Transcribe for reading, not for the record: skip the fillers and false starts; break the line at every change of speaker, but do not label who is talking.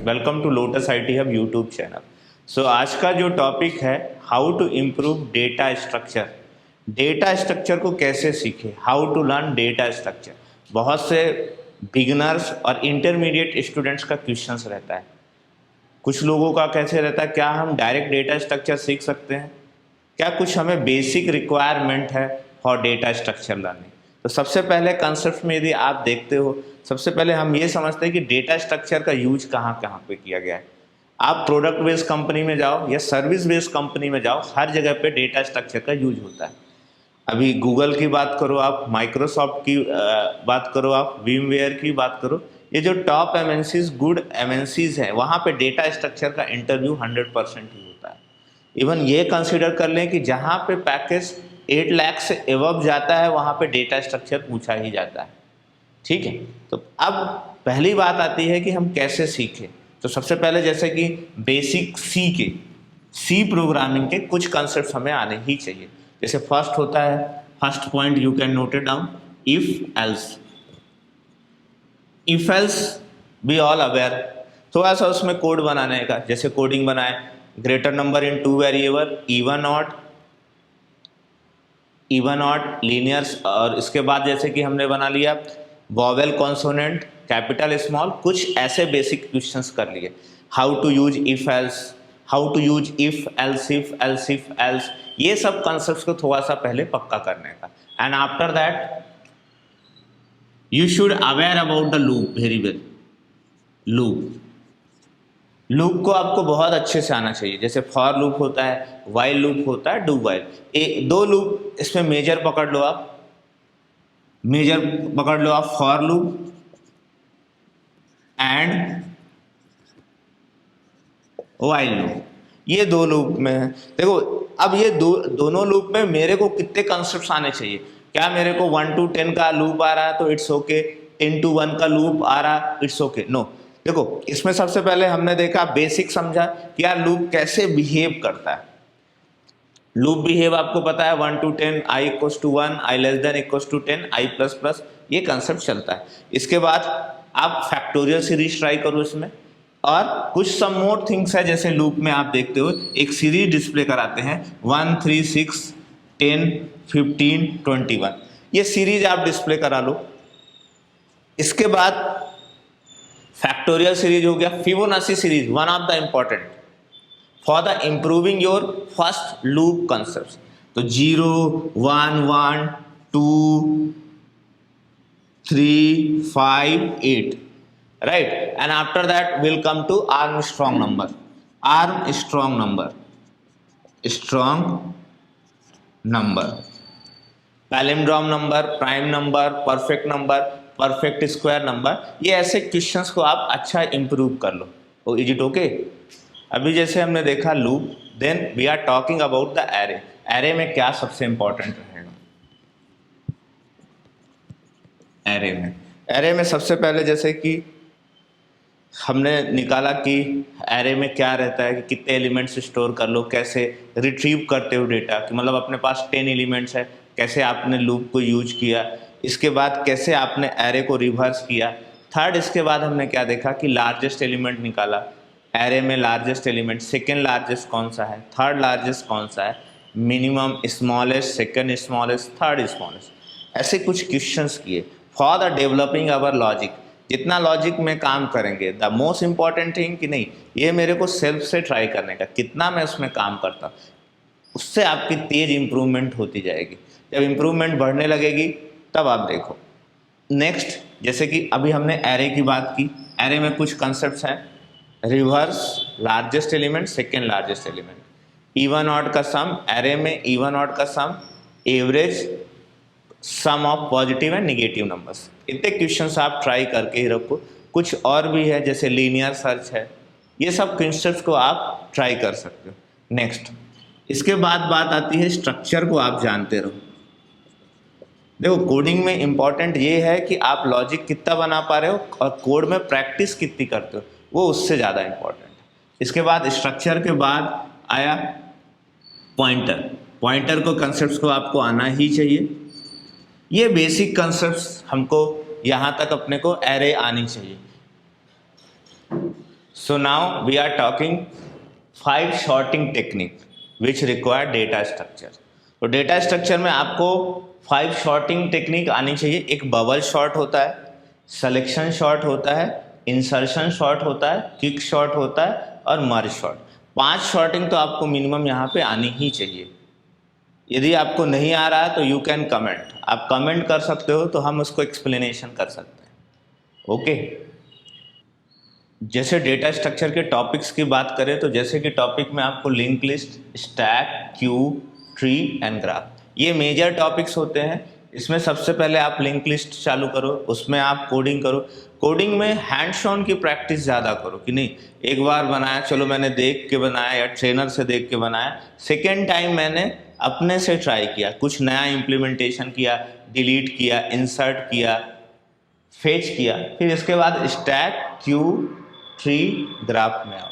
Welcome to Lotus IT Hub YouTube channel. So आज का जो टॉपिक है how to improve data structure. Data structure को कैसे सीखें, how to learn data structure. बहुत से बिगिनर्स और इंटरमीडिएट स्टूडेंट्स का क्वेश्चंस रहता है। कुछ लोगों का कैसे रहता है, क्या हम डायरेक्ट डेटा स्ट्रक्चर सीख सकते हैं, क्या कुछ हमें बेसिक रिक्वायरमेंट है फॉर डेटा स्ट्रक्चर लर्निंग। तो सबसे पहले कंसेप्ट में यदि आप देखते हो, सबसे पहले हम ये समझते हैं कि डेटा स्ट्रक्चर का यूज कहाँ कहाँ पे किया गया है। आप प्रोडक्ट बेस्ड कंपनी में जाओ या सर्विस बेस्ड कंपनी में जाओ, हर जगह पे डेटा स्ट्रक्चर का यूज होता है। अभी गूगल की बात करो आप, माइक्रोसॉफ्ट की बात करो आप, वीमवेयर की बात करो, ये जो टॉप एमएनसीज, गुड एमएनसीज हैं, वहाँ पे डेटा स्ट्रक्चर का इंटरव्यू 100% ही होता है। इवन ये कंसिडर कर लें कि जहाँ पे पैकेज 8 लाख से एवब जाता है वहाँ पे डेटा स्ट्रक्चर पूछा ही जाता है। ठीक है, तो अब पहली बात आती है कि हम कैसे सीखें। तो सबसे पहले जैसे कि बेसिक सी प्रोग्रामिंग के कुछ कंसेप्ट हमें आने ही चाहिए। जैसे फर्स्ट होता है, first point you can note it down, if else be all aware. थोड़ा सा उसमें कोड बनाने का, जैसे कोडिंग बनाए, greater number in 2 variable, even odd linears, और इसके बाद जैसे कि हमने बना लिया वॉवेल कॉन्सोनेंट, कैपिटल स्मॉल, कुछ ऐसे बेसिक क्वेश्चंस कर लिए। How to use if else, how to use if else, ये सब कॉन्सेप्ट्स को थोड़ा सा पहले पक्का करने का। And after that you should aware about the loop very well. Loop को आपको बहुत अच्छे से आना चाहिए। जैसे फॉर लूप होता है, वाइल लूप होता है, डू वाइल, 2 लूप इसमें मेजर पकड़ लो आप, for loop and while loop. ये 2 लूप में है। देखो अब ये दोनों लूप में मेरे को कितने कंसेप्ट आने चाहिए। क्या मेरे को 1 to 10 का लूप आ रहा है तो इट्स ओके, 10 to 1 का लूप आ रहा है इट्स ओके, नो। देखो इसमें सबसे पहले हमने देखा, बेसिक समझा कि यार लूप कैसे बिहेव करता है। लूप बिहेव आपको पता है 1 to 10, i equals to 1, i less than equals to 10, i plus plus, ये कंसेप्ट चलता है। इसके बाद आप फैक्टोरियल सीरीज ट्राई करो इसमें, और कुछ सम मोर थिंग्स है। जैसे लूप में आप देखते हो एक सीरीज डिस्प्ले कराते हैं 1, 3, 6, 10, 15, 21, ये सीरीज आप डिस्प्ले करा लो। इसके बाद फैक्टोरियल सीरीज हो गया, Fibonacci series, one of the important for the improving your first loop concept. तो 0, 1, 1, 2, 3, 5, 8, right? And after that we'll come to Armstrong number. Palindrome number, prime number, perfect number, perfect square number, ये ऐसे questions को आप अच्छा improve कर लो। तो is it okay? अभी जैसे हमने देखा loop, then we are talking about the array. Array में क्या सबसे इंपॉर्टेंट रहेगा? एरे में सबसे पहले जैसे कि हमने निकाला कि एरे में क्या रहता है, कि कितने एलिमेंट्स स्टोर कर लो, कैसे रिट्रीव करते हो डेटा, कि मतलब अपने पास 10 एलिमेंट्स है, कैसे आपने लूप को यूज किया। इसके बाद कैसे आपने एरे को रिवर्स किया। थर्ड, इसके बाद हमने क्या देखा कि लार्जेस्ट एलिमेंट निकाला। एरे में लार्जेस्ट एलिमेंट, सेकेंड लार्जेस्ट कौन सा है, थर्ड लार्जेस्ट कौन सा है, minimum, smallest, second smallest, third smallest, ऐसे कुछ क्वेश्चंस किए for the developing our logic. जितना लॉजिक में काम करेंगे, द मोस्ट इंपॉर्टेंट थिंग कि नहीं, ये मेरे को सेल्फ से ट्राई करने का, कितना मैं उसमें काम करता, उससे आपकी तेज इंप्रूवमेंट होती जाएगी। जब इंप्रूवमेंट बढ़ने लगेगी तब आप देखो। नेक्स्ट, जैसे कि अभी हमने एरे की बात की, एरे में कुछ कंसेप्ट्स हैं, reverse, largest element, second largest element, even odd का सम, एरे में इवन ऑड का sum, average, sum of positive and negative numbers. इतने क्वेश्चंस आप ट्राई करके ही रखो। कुछ और भी है, जैसे लीनियर सर्च है, ये सब कंसेप्ट्स को आप ट्राई कर सकते हो। नेक्स्ट, इसके बाद बात आती है स्ट्रक्चर को आप जानते रहो। देखो कोडिंग में इंपॉर्टेंट ये है कि आप लॉजिक कितना बना पा रहे हो और कोड में प्रैक्टिस कितनी करते हो, वो उससे ज़्यादा इंपॉर्टेंट है। इसके बाद स्ट्रक्चर के बाद आया पॉइंटर को कंसेप्ट्स को आपको आना ही चाहिए। ये बेसिक कंसेप्ट्स हमको यहाँ तक अपने को एरे आनी चाहिए। So now we are talking 5 sorting technique which require data structure. तो डेटा स्ट्रक्चर में आपको 5 सॉर्टिंग टेक्निक आनी चाहिए. एक बबल शॉर्ट होता है, सिलेक्शन शॉर्ट होता है, इंसर्शन शॉर्ट होता है, किक शॉर्ट होता है और मर्ज शॉर्ट. 5 सॉर्टिंग तो आपको मिनिमम यहाँ पे आनी ही चाहिए. यदि आपको नहीं आ रहा है तो यू कैन कमेंट, आप कमेंट कर सकते हो तो हम उसको एक्सप्लेनेशन कर सकते हैं. ओके. जैसे डेटा स्ट्रक्चर के टॉपिक्स की बात करें तो जैसे कि टॉपिक में आपको link list, stack, Q, tree and graph, ये मेजर टॉपिक्स होते हैं. इसमें सबसे पहले आप लिंक लिस्ट चालू करो, उसमें आप कोडिंग करो. कोडिंग में हैंड्स ऑन की प्रैक्टिस ज़्यादा करो कि नहीं एक बार बनाया चलो मैंने देख के बनाया या ट्रेनर से देख के बनाया, सेकेंड टाइम मैंने अपने से ट्राई किया, कुछ नया इम्प्लीमेंटेशन किया, डिलीट किया, इंसर्ट किया, फेच किया, फिर इसके बाद स्टैक, क्यू, ट्री, ग्राफ में आओ.